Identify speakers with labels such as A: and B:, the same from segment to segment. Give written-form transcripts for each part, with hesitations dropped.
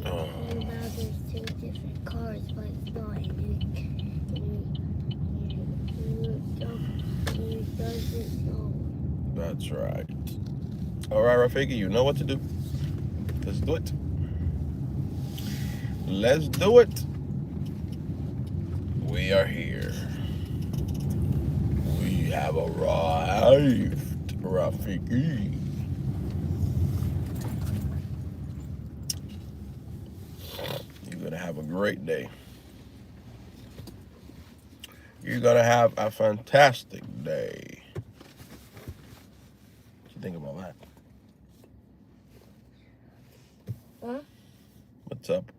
A: Oh,
B: And now there's two different cars, but it's not. You doesn't know.
A: that's right. All right, Rafiki, you know what to do. Let's do it. Let's do it. We are here. We have arrived, Rafiki. You're gonna have a great day. You're gonna have a fantastic day. What you think about that?
B: Huh?
A: What's up?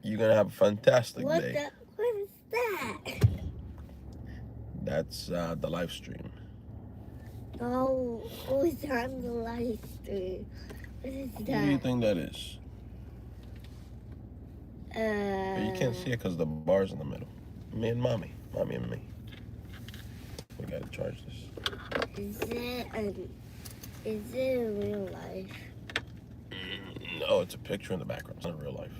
A: You're gonna have a fantastic day.
B: What is that?
A: That's the live stream.
B: No, who's on the live stream? What is that?
A: What do you think that is? You can't see it because the bar's in the middle. Me and mommy. Mommy and me. We gotta charge this.
B: Is it in real life?
A: No, it's a picture in the background. It's not real life.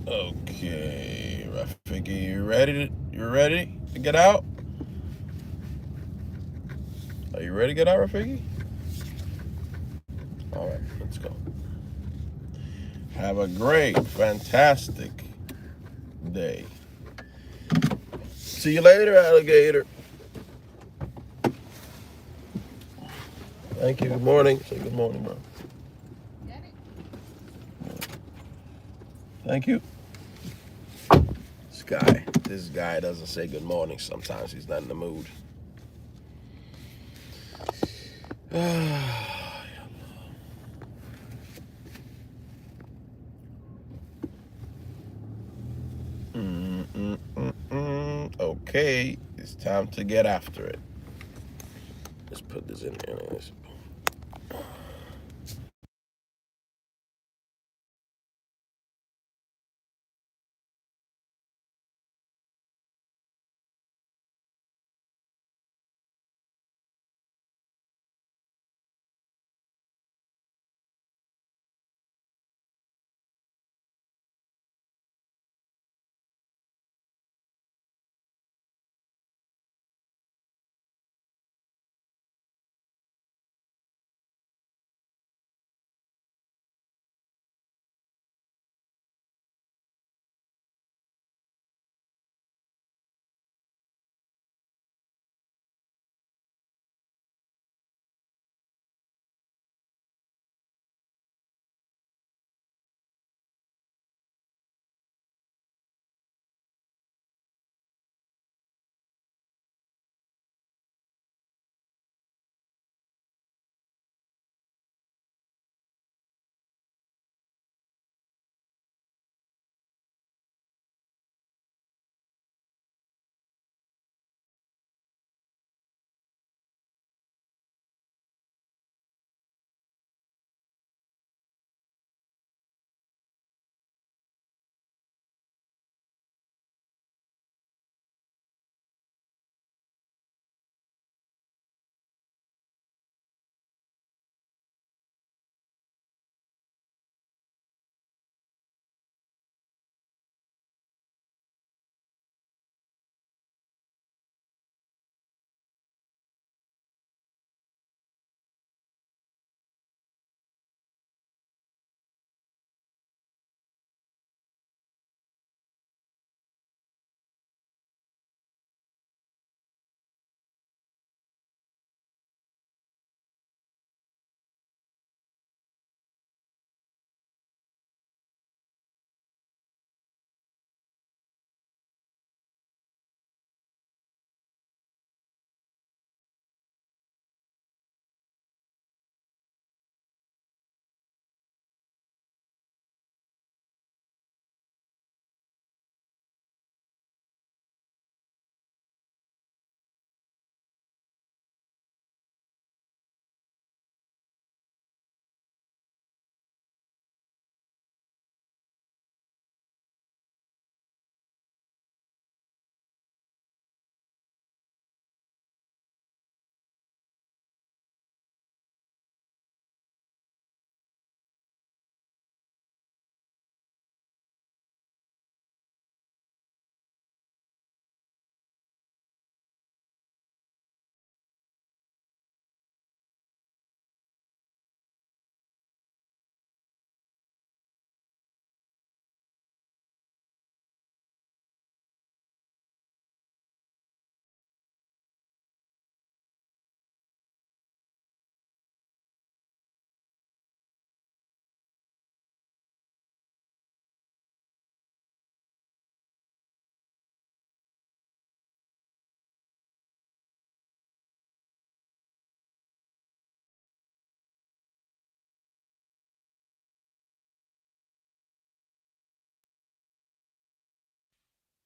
A: Okay, Rafiki, you ready to get out? Are you ready to get out, Rafiki? All right, let's go. Have a great, fantastic day. See you later, alligator. Thank you. Good morning. Say good morning, bro. Thank you. This guy doesn't say good morning sometimes. He's not in the mood. Okay, it's time to get after it. Let's put this in there.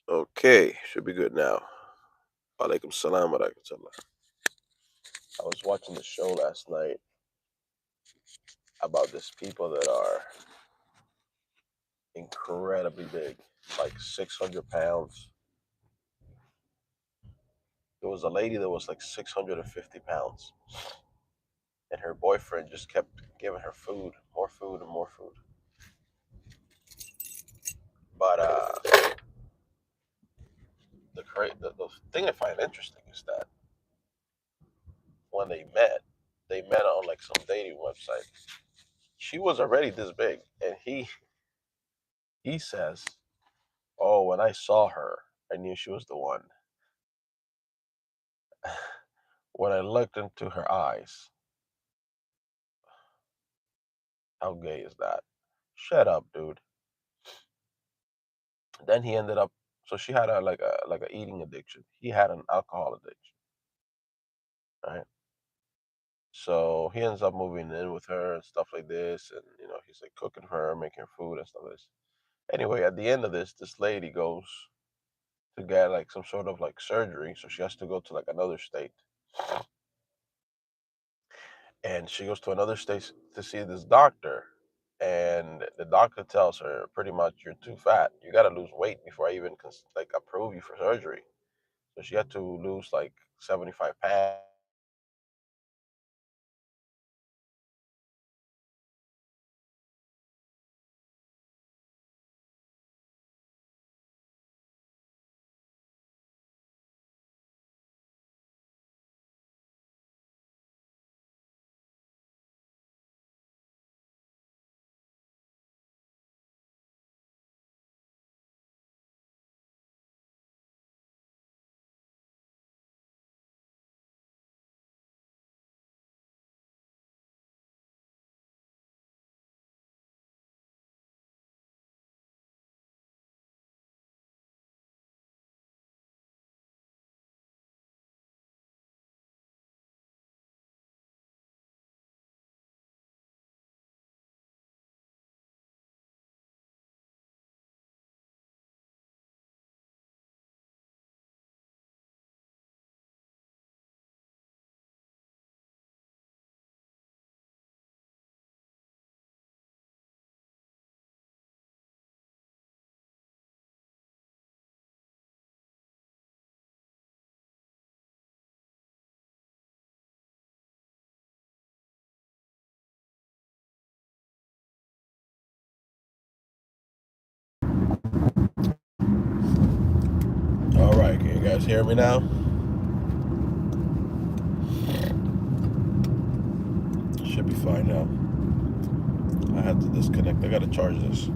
A: Okay, should be good now. Alaikum salam wa rahmatullah. I was watching the show last night about these people that are incredibly big, like 600 pounds. There was a lady that was like 650 pounds, and her boyfriend just kept giving her food, and more food. But the thing I find interesting is that when they met on like some dating website. She was already this big, and he says, "Oh, when I saw her, I knew she was the one. When I looked into her eyes, how gay is that? Shut up, dude." Then he ended up. So she had a eating addiction. He had an alcohol addiction, right? So he ends up moving in with her and stuff like this, and he's like cooking for her, making her food and stuff like this. Anyway, at the end of this lady goes to get like some sort of like surgery, so she has to go to like another state, and she goes to another state to see this doctor, and the doctor tells her pretty much, "You're too fat, you got to lose weight before I even like approve you for surgery." So she had to lose like 75 pounds. All right, can you guys hear me now? Should be fine now. I had to disconnect. I gotta charge this.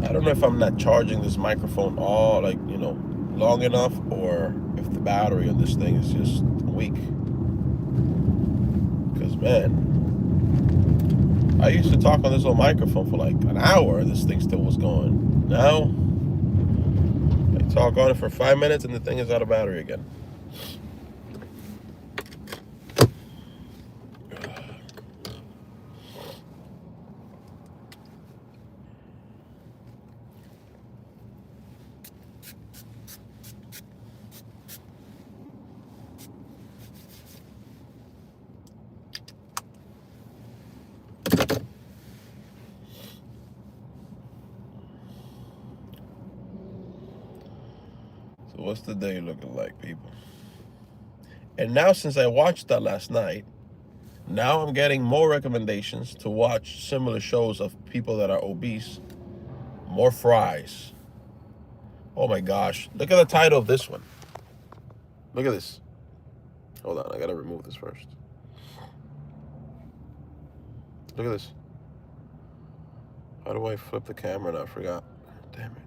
A: I don't know if I'm not charging this microphone all long enough, or if the battery on this thing is just weak. Because man, I used to talk on this little microphone for like an hour and this thing still was going. Now I talk on it for 5 minutes and the thing is out of battery again. So what's the day looking like, people? And now since I watched that last night, now I'm getting more recommendations to watch similar shows of people that are obese. More fries. Oh my gosh. Look at the title of this one. Look at this. Hold on, I gotta remove this first. Look at this. How do I flip the camera now? I forgot. Damn it.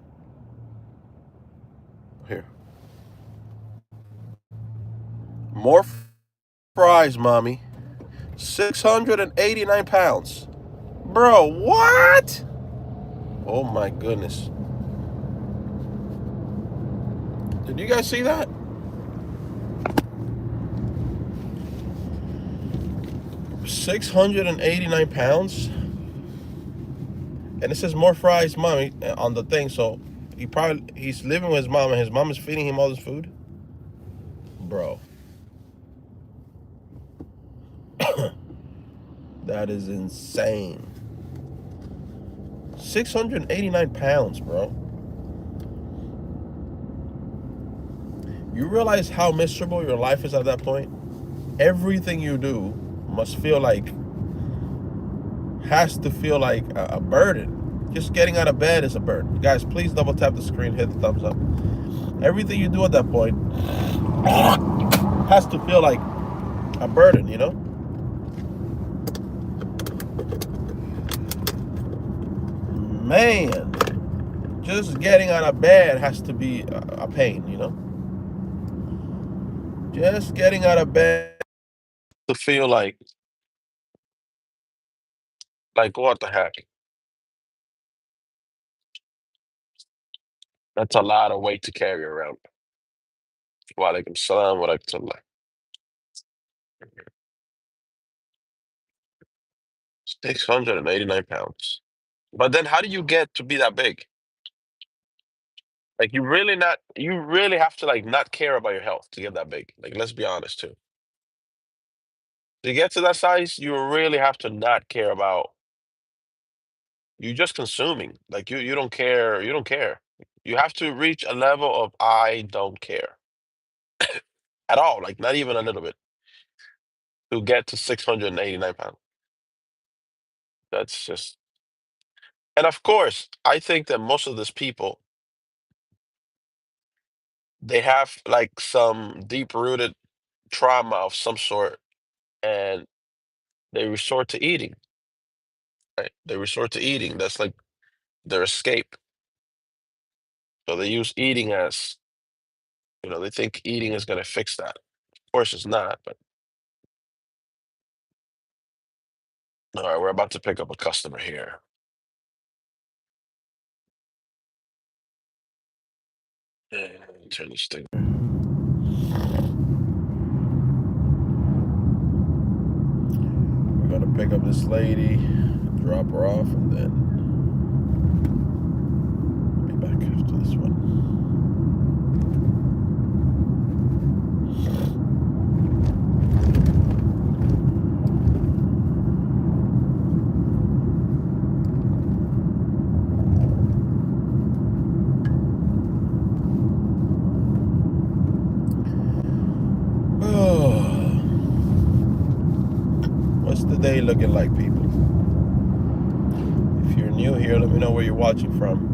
A: Here. More fries, mommy. 689 pounds. Bro, what? Oh my goodness. Did you guys see that? 689 pounds. And it says more fries, mommy, on the thing. So he's living with his mom, and his mom is feeding him all this food, bro. That is insane. 689 pounds, bro. You realize how miserable your life is at that point? Everything you do must feel like, has to feel like a burden. Just getting out of bed is a burden. Guys, please double tap the screen, hit the thumbs up. Everything you do at that point has to feel like a burden, you know? Man, just getting out of bed has to be a pain, you know? Just getting out of bed to feel like what the heck? That's a lot of weight to carry around. Walaikum salam wa rahmatullah. 689 pounds. But then how do you get to be that big? Like you really have to like not care about your health to get that big. Like let's be honest too. To get to that size, you really have to not care about you just consuming. Like you don't care, you don't care. You have to reach a level of I don't care at all, like not even a little bit, to get to 689 pounds. That's just and of course, I think that most of these people they have like some deep rooted trauma of some sort and they resort to eating, right? They resort to eating. That's like their escape. So they use eating as, they think eating is going to fix that. Of course, it's not. But all right, we're about to pick up a customer here. Turn this thing. We're gonna pick up this lady, drop her off, and then be back after this one. What's the day looking like, people? If you're new here, let me know where you're watching from.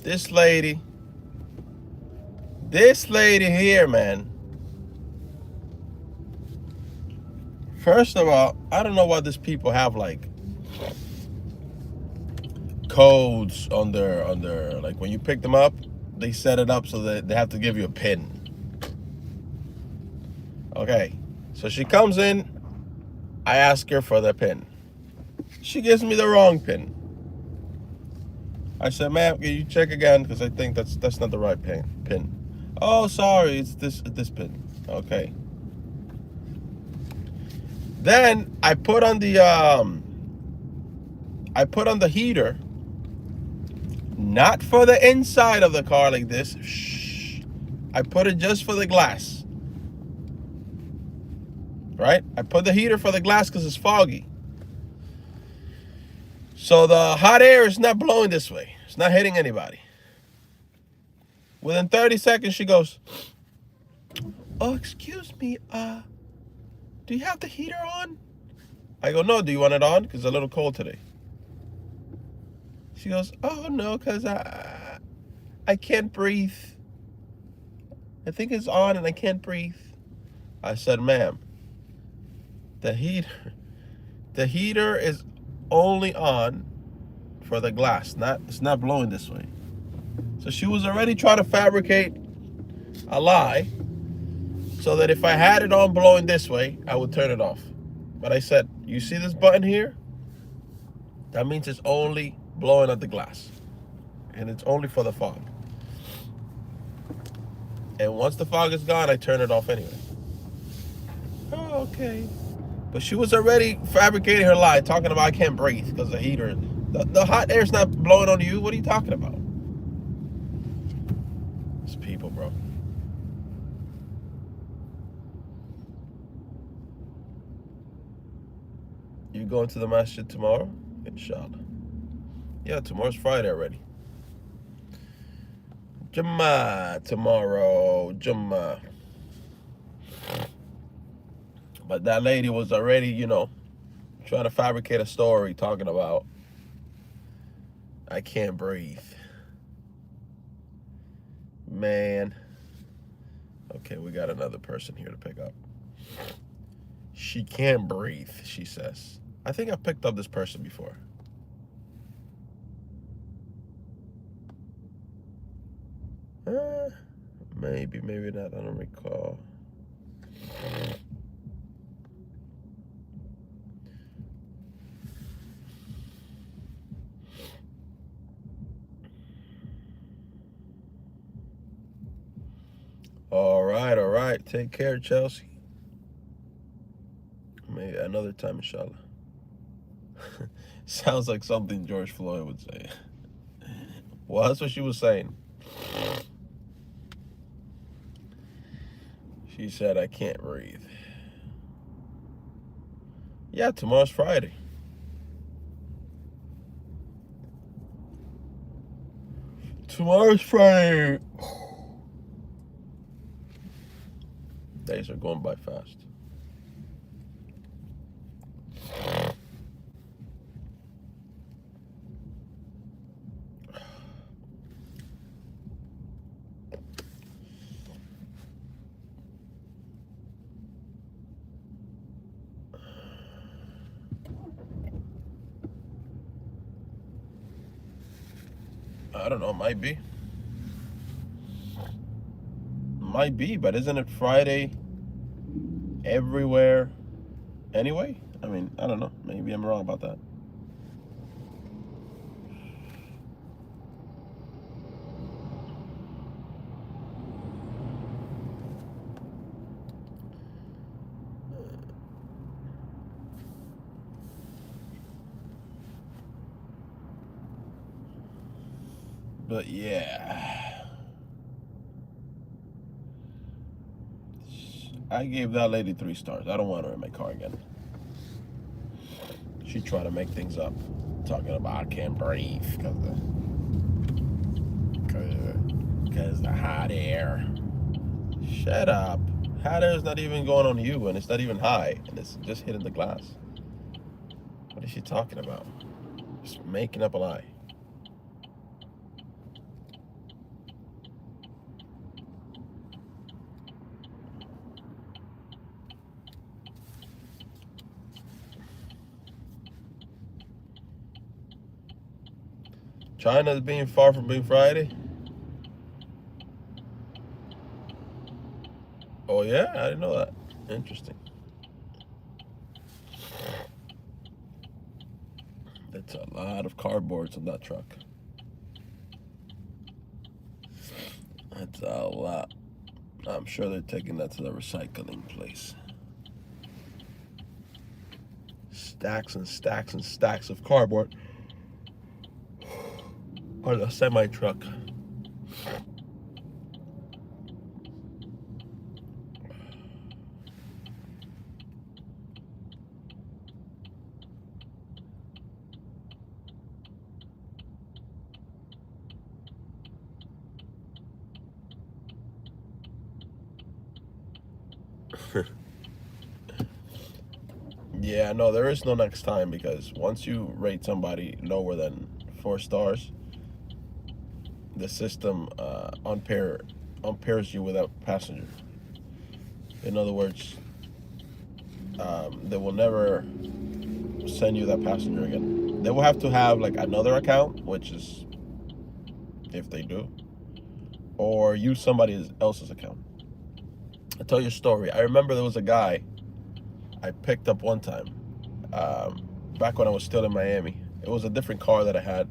A: This lady here, man. First of all, I don't know why these people have like codes on their like when you pick them up, they set it up so that they have to give you a pin. Okay, so she comes in, I ask her for the pin. She gives me the wrong pin. I said, ma'am, can you check again? Because I think that's not the right pin. Oh, sorry, it's this pin. Okay. Then I put on the heater, not for the inside of the car like this. Shh. I put it just for the glass. Right? I put the heater for the glass because it's foggy. So the hot air is not blowing this way. It's not hitting anybody. Within 30 seconds, she goes, oh, excuse me, do you have the heater on? I go, no, do you want it on? Because it's a little cold today. She goes, oh, no, because I can't breathe. I think it's on and I can't breathe. I said, ma'am, the heater is only on for the glass. It's not blowing this way. So she was already trying to fabricate a lie so that if I had it on blowing this way, I would turn it off. But I said, you see this button here? That means it's only blowing at the glass. And it's only for the fog. And once the fog is gone, I turn it off anyway. Oh, okay. But she was already fabricating her lie, talking about I can't breathe because the heater, the hot air's not blowing on you. What are you talking about? These people, bro. You going to the masjid tomorrow? Inshallah. Yeah, tomorrow's Friday already. Jummah tomorrow. Jummah. But that lady was already, trying to fabricate a story talking about I can't breathe. Man. Okay, we got another person here to pick up. She can't breathe, she says. I think I've picked up this person before. Maybe not. I don't recall. All right. Take care, Chelsea. Maybe another time, inshallah. Sounds like something George Floyd would say. Well, that's what she was saying. She said, I can't breathe. Yeah, tomorrow's Friday. Tomorrow's Friday. Days are going by fast. I don't know, might be. Might be, but isn't it Friday everywhere anyway? I mean, I don't know. Maybe I'm wrong about that. But yeah. I gave that lady 3 stars. I don't want her in my car again. She tried to make things up, talking about I can't breathe because the hot air. Shut up. Hot air is not even going on you, and it's not even high, and it's just hitting the glass. What is she talking about? Just making up a lie. China's being far from being Friday. Oh yeah, I didn't know that. Interesting. That's a lot of cardboards on that truck. That's a lot. I'm sure they're taking that to the recycling place. Stacks and stacks and stacks of cardboard on a semi truck. Yeah, no, there is no next time because once you rate somebody lower than 4 stars, the system unpairs you with a passenger. In other words, they will never send you that passenger again. They will have to have like another account, which is if they do, or use somebody else's account. I'll tell you a story. I remember there was a guy I picked up one time, back when I was still in Miami. It was a different car that I had.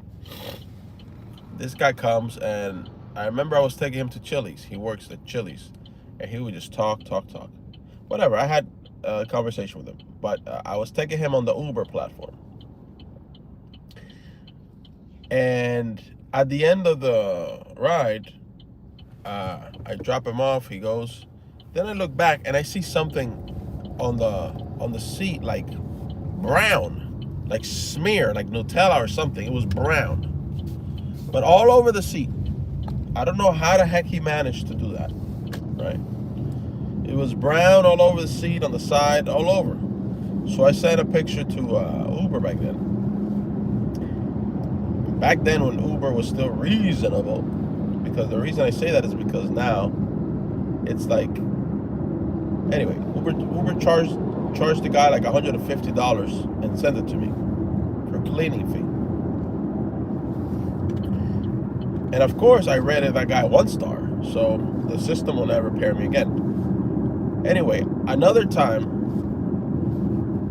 A: This guy comes, and I remember I was taking him to Chili's. He works at Chili's, and he would just talk, talk, talk. Whatever. I had a conversation with him, but I was taking him on the Uber platform. And at the end of the ride, I drop him off. He goes. Then I look back and I see something on the seat, like brown, like smear, like Nutella or something. It was brown, but all over the seat. I don't know how the heck he managed to do that. Right? It was brown all over the seat, on the side, all over. So I sent a picture to Uber back then. Back then, when Uber was still reasonable, because the reason I say that is because now it's like, anyway, Uber charged the guy like $150 and sent it to me for cleaning fee. And of course, I rated that guy 1 star, so the system will never pair me again. Anyway, another time,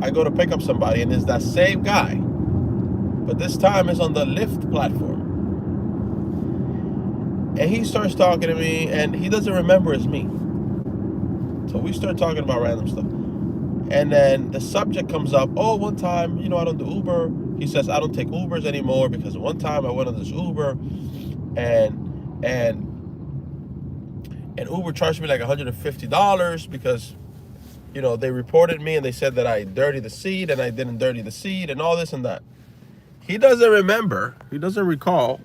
A: I go to pick up somebody, and it's that same guy, but this time it's on the Lyft platform. And he starts talking to me, and he doesn't remember it's me. So we start talking about random stuff. And then the subject comes up, oh, one time, I don't do Uber. He says, I don't take Ubers anymore because one time I went on this Uber and Uber charged me like $150 because, they reported me and they said that I dirtied the seat and I didn't dirty the seat and all this and that. He doesn't recall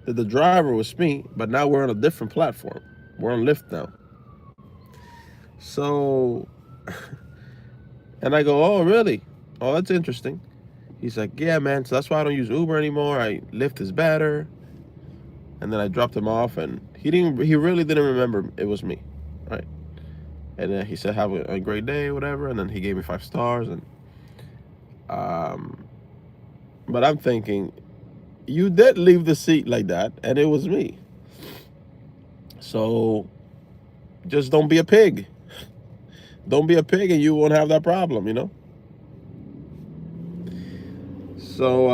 A: that the driver was me, but now we're on a different platform. We're on Lyft now. So, and I go, oh, really? Oh, that's interesting. He's like, yeah, man, so that's why I don't use Uber anymore. Lyft is better. And then I dropped him off, and he really didn't remember it was me, right? And then he said, have a great day, whatever, and then he gave me 5 stars, and but I'm thinking, you did leave the seat like that, and it was me. So just don't be a pig. Don't be a pig, and you won't have that problem, So,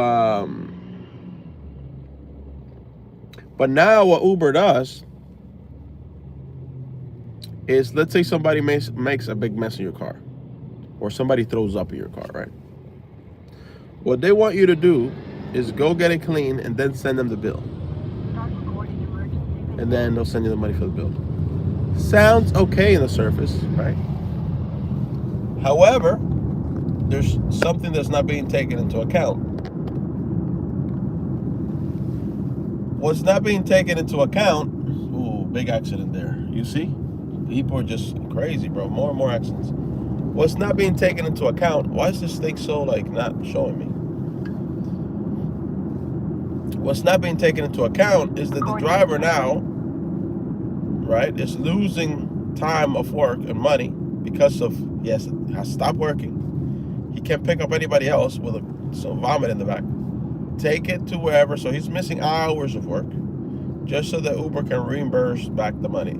A: but now what Uber does is, let's say somebody makes a big mess in your car, or somebody throws up in your car, right? What they want you to do is go get it clean and then send them the bill. And then they'll send you the money for the bill. Sounds okay in the surface, right? However, there's something that's not being taken into account. What's not being taken into account, ooh, big accident there. You see? People are just crazy, bro. More and more accidents. What's not being taken into account, why is this thing so, not showing me? What's not being taken into account is that the driver now, right, is losing time of work and money because of, yes, it has stopped working. He can't pick up anybody else with some vomit in the back. take it to wherever. So he's missing hours of work just so that Uber can reimburse back the money.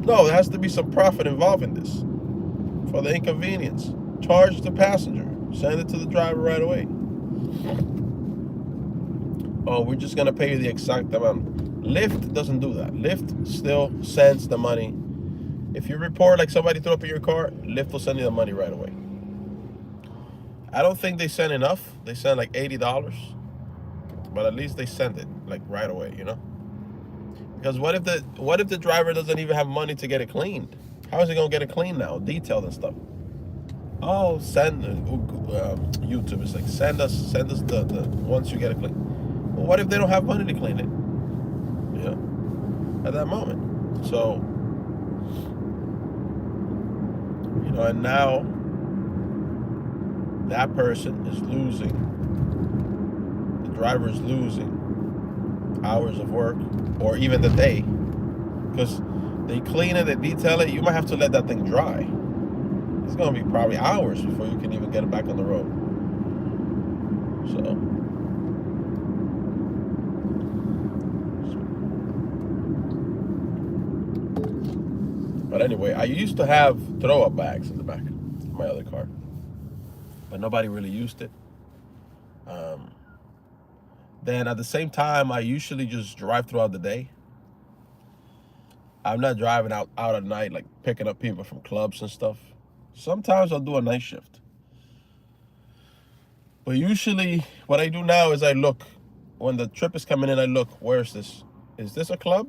A: No, there has to be some profit involved in this for the inconvenience. Charge the passenger. Send it to the driver right away. Oh, we're just going to pay you the exact amount. Lyft doesn't do that. Lyft still sends the money. If you report like somebody threw up in your car, Lyft will send you the money right away. I don't think they send enough. They send like $80, but at least they send it like right away, you know? Because what if the driver doesn't even have money to get it cleaned? How is he gonna get it cleaned now, detailed and stuff? Oh, send YouTube is like send us the once you get it clean. Well, what if they don't have money to clean it? Yeah, at that moment. So and now that person is losing. The driver is losing hours of work, or even the day, because they clean it, they detail it. You might have to let that thing dry. It's gonna be probably hours before you can even get it back on the road. So, but anyway, I used to have throw-up bags in the back of my other car, but nobody really used it. Then at the same time, I usually just drive throughout the day. I'm not driving out at night, like picking up people from clubs and stuff. Sometimes I'll do a night shift. But usually what I do now is I look, when the trip is coming in, I look, where is this? Is this a club?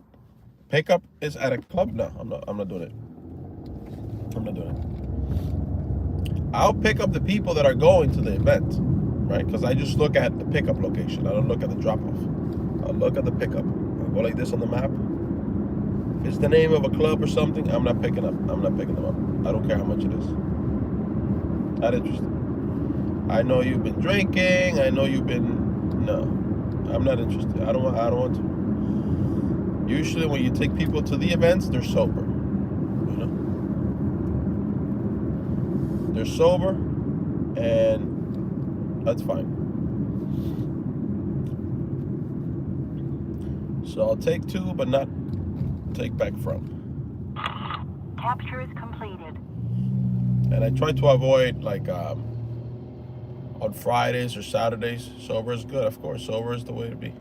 A: Pickup is at a club? No, I'm not doing it. I'm not doing it. I'll pick up the people that are going to the event, right? Because I just look at the pickup location. I don't look at the drop-off. I'll look at the pickup. I'll go like this on the map. If it's the name of a club or something, I'm not picking them up. I don't care how much it is. Not interested. I know you've been drinking. I know you've been... No, I'm not interested. I don't want to. Usually when you take people to the events, they're sober. They're sober, and that's fine. So I'll take two, but not take back from.
C: Capture is completed.
A: And I try to avoid like on Fridays or Saturdays. Sober is good, of course. Sober is the way to be.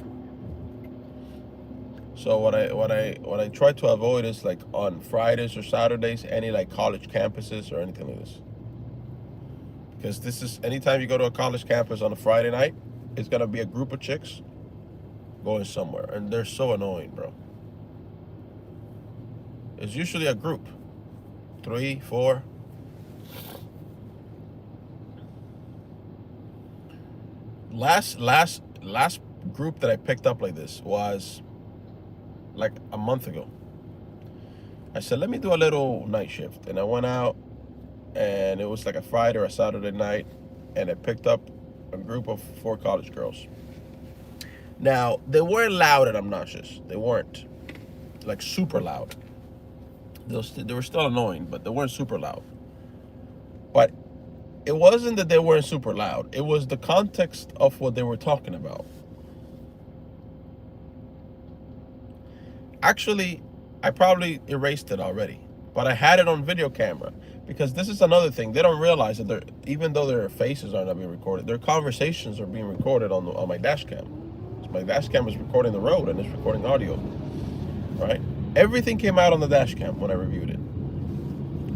A: So what I try to avoid is like on Fridays or Saturdays, any like college campuses or anything like this. Because this is, anytime you go to a college campus on a Friday night, it's gonna be a group of chicks going somewhere, and they're so annoying, bro. It's usually a group, 3, 4. Last group that I picked up like this was like a month ago. I said, let me do a little night shift, and I went out, and it was like a Friday or a Saturday night, and I picked up a group of 4 college girls. Now, they weren't loud and obnoxious. They weren't like super loud. They were still annoying, but they weren't super loud. But it wasn't that they weren't super loud. It was the context of what they were talking about. Actually, I probably erased it already, but I had it on video camera. Because this is another thing. They don't realize that even though their faces are not being recorded, their conversations are being recorded on my dash cam. So my dash cam is recording the road and it's recording audio, right? Everything came out on the dash cam when I reviewed it,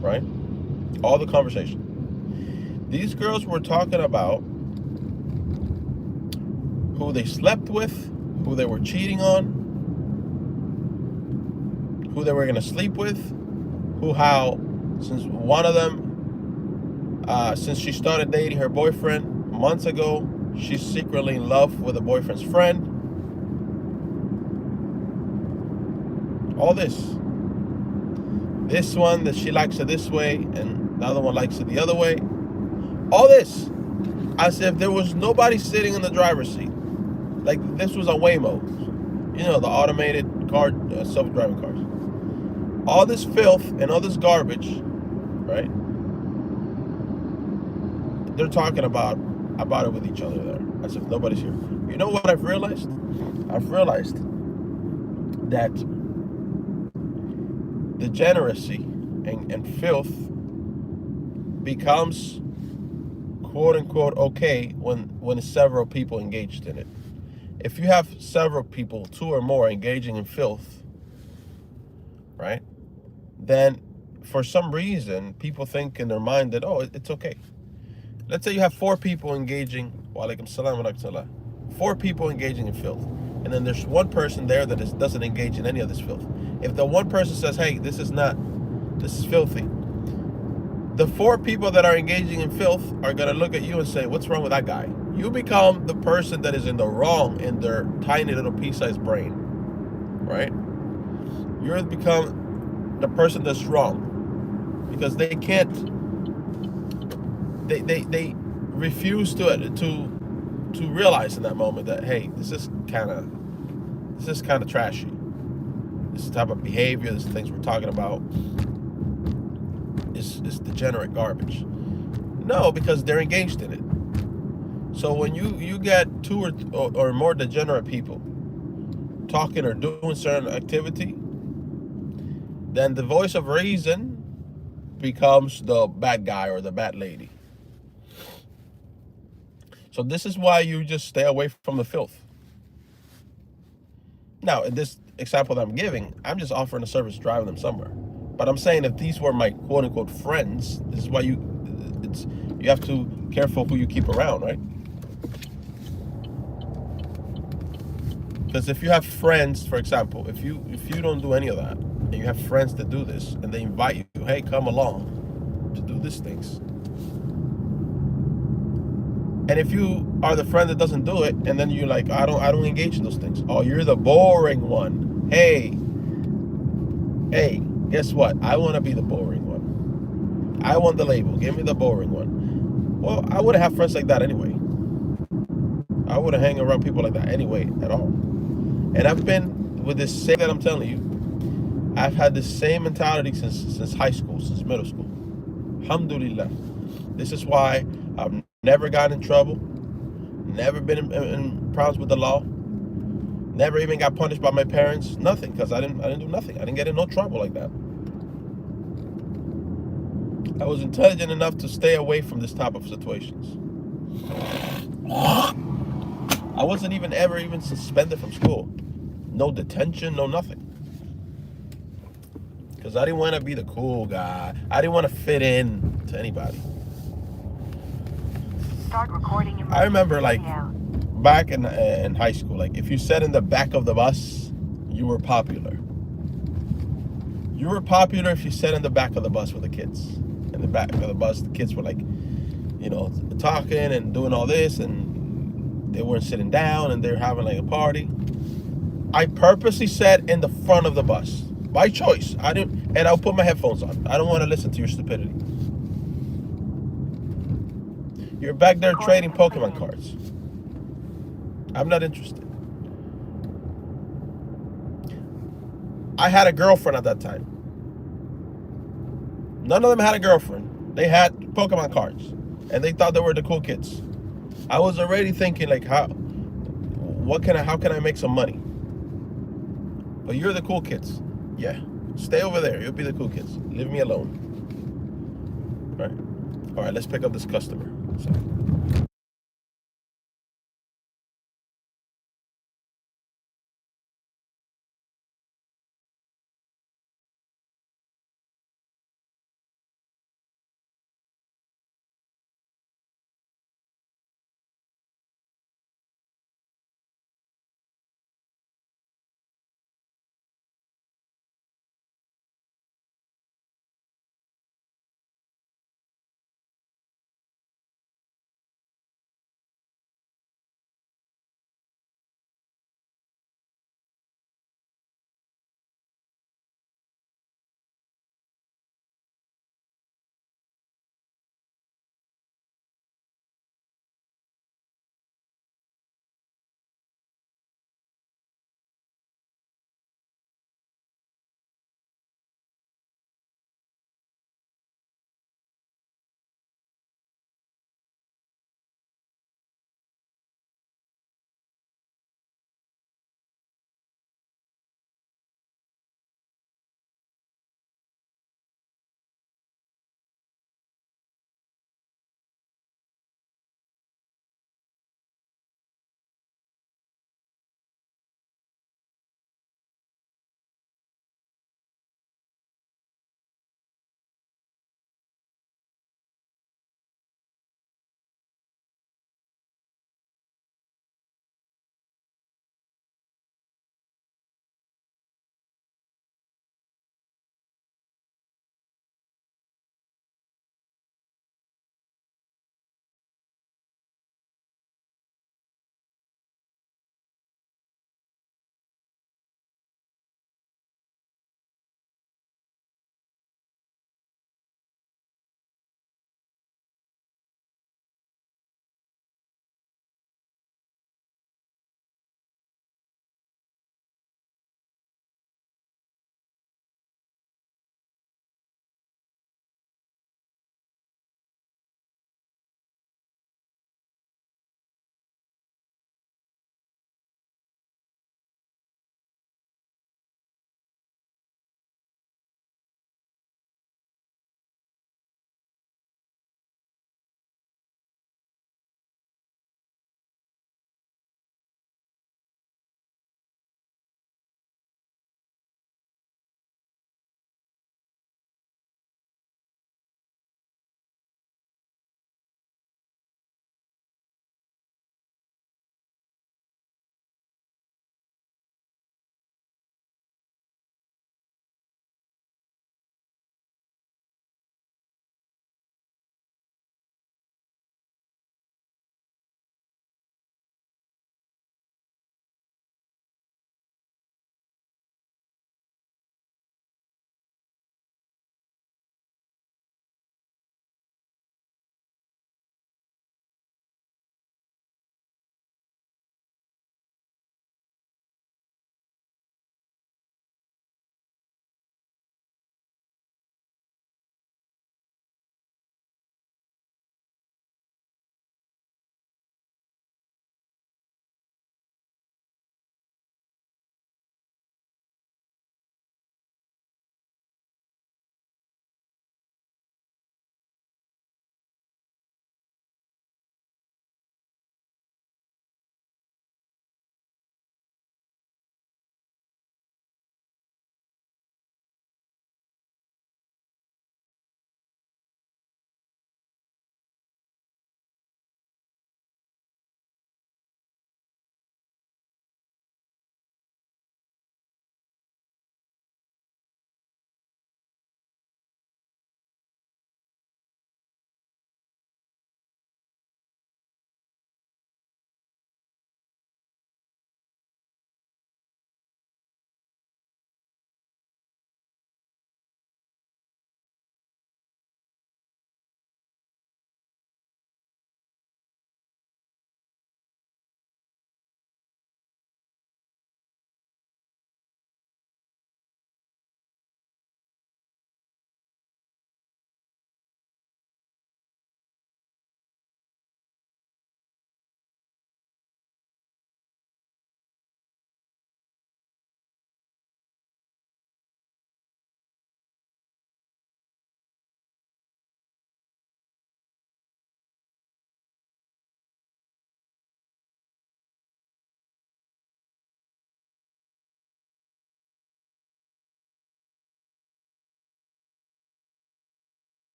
A: right? All the conversation. These girls were talking about who they slept with, who they were cheating on, who they were going to sleep with, how since one of them, since she started dating her boyfriend months ago, she's secretly in love with a boyfriend's friend. All this. This one, that she likes it this way, and the other one likes it the other way. All this. As if there was nobody sitting in the driver's seat. Like this was a Waymo. You know, the automated car, self-driving cars. All this filth and all this garbage, right? They're talking about about it with each other there, as if nobody's here. You know what I've realized? I've realized that degeneracy and filth becomes quote unquote okay when several people engaged in it. If you have several people, two or more, engaging in filth, right? Then for some reason people think in their mind that, oh, it's okay. Let's say you have four people engaging, wa alaikum salam wa rahmatullah, four people engaging in filth, and then there's one person there that doesn't engage in any of this filth. If the one person says, hey, this is filthy, the four people that are engaging in filth are going to look at you and say, what's wrong with that guy? You become the person that is in the wrong in their tiny little pea-sized brain, right? You're become the person that's wrong because they can't, they refuse to realize in that moment that, hey, this is kind of trashy. This is the type of behavior, this is the things we're talking about is degenerate garbage. No, because they're engaged in it. So when you get two or more degenerate people talking or doing certain activity, then the voice of reason becomes the bad guy or the bad lady. So this is why you just stay away from the filth. Now, in this example that I'm giving, I'm just offering a service, driving them somewhere. But I'm saying if these were my quote unquote friends, this is why you have to be careful who you keep around, right? Because if you have friends, for example, if you don't do any of that, and you have friends that do this, and they invite you, hey, come along to do these things. And if you are the friend that doesn't do it, and then you're like, I don't engage in those things. Oh, you're the boring one. Hey, guess what? I want to be the boring one. I want the label. Give me the boring one. Well, I wouldn't have friends like that anyway. I wouldn't hang around people like that anyway at all. And I've been with this same that I'm telling you. I've had the same mentality since high school, since middle school. Alhamdulillah. This is why I've never gotten in trouble, never been in problems with the law, never even got punished by my parents. Nothing, because I didn't do nothing. I didn't get in no trouble like that. I was intelligent enough to stay away from this type of situations. I wasn't even suspended from school. No detention, no nothing. Because I didn't want to be the cool guy. I didn't want to fit in to anybody.
C: Start recording
A: I remember, like,
C: video.
A: back in high school, like, if you sat in the back of the bus, you were popular. You were popular if you sat in the back of the bus with the kids. In the back of the bus, the kids were like, talking and doing all this, and they weren't sitting down, and they're having like a party. I purposely sat in the front of the bus by choice. I didn't, and I'll put my headphones on. I don't want to listen to your stupidity. You're back there trading Pokemon cards. I'm not interested. I had a girlfriend at that time. None of them had a girlfriend. They had Pokemon cards, and they thought they were the cool kids. I was already thinking, like, how can I make some money? But you're the cool kids. Yeah, stay over there. You'll be the cool kids. Leave me alone. All right. Let's pick up this customer. So.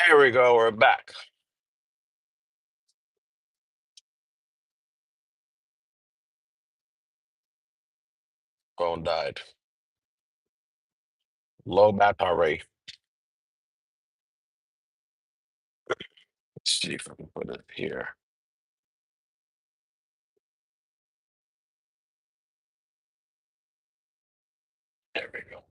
A: There we go. We're back. Phone died. Low battery rate. Let's see if I can put it here. There we go.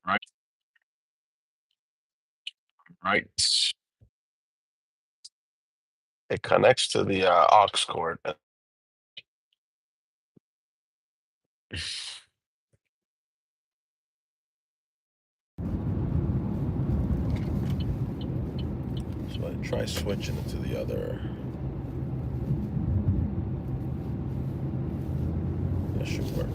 A: Right. Right. It connects to the aux cord. So I try switching it to the other. That should work.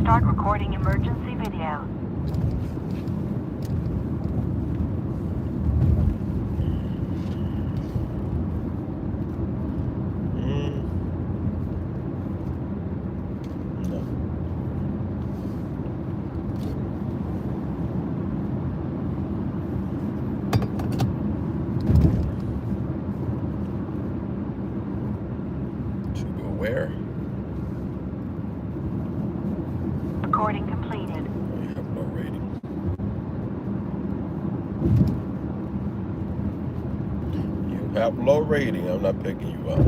C: Start recording emergency video.
A: No. To go where?
C: Recording completed.
A: I have no rating. You have low rating. I'm not picking you up.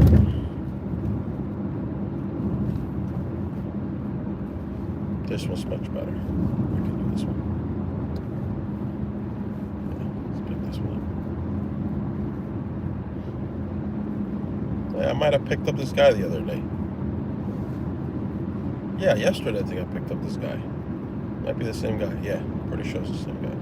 A: This one's much better. I can do this one. Yeah, let's pick this one up. Yeah, I might have picked up this guy the other day. Yeah, yesterday I think I picked up this guy. Might be the same guy. Yeah, pretty sure it's the same guy.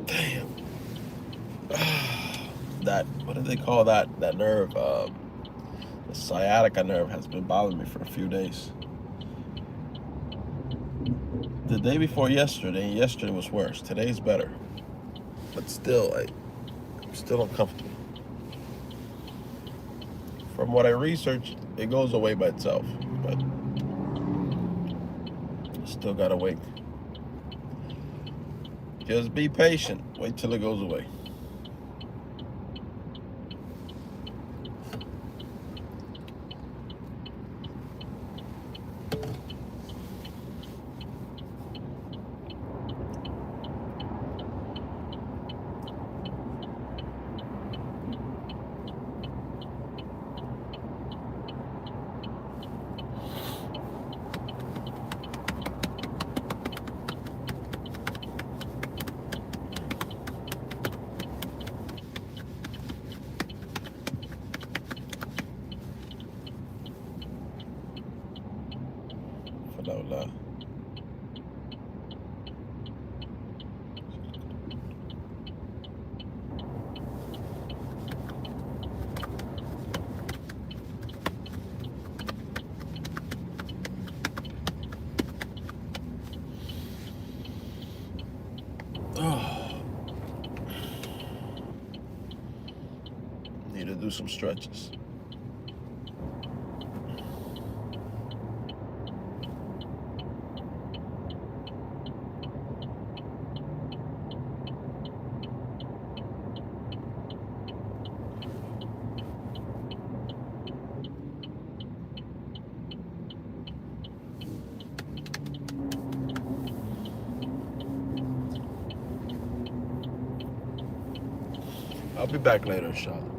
A: Damn. That, what do they call that? That nerve, the sciatica nerve has been bothering me for a few days. The day before yesterday was worse. Today's better. But still, I'm still uncomfortable. From what I researched, it goes away by itself. But still gotta wait. Just be patient. Wait till it goes away. blah, blah. Oh. Need to do some stretches. I'll be back later, Shawn.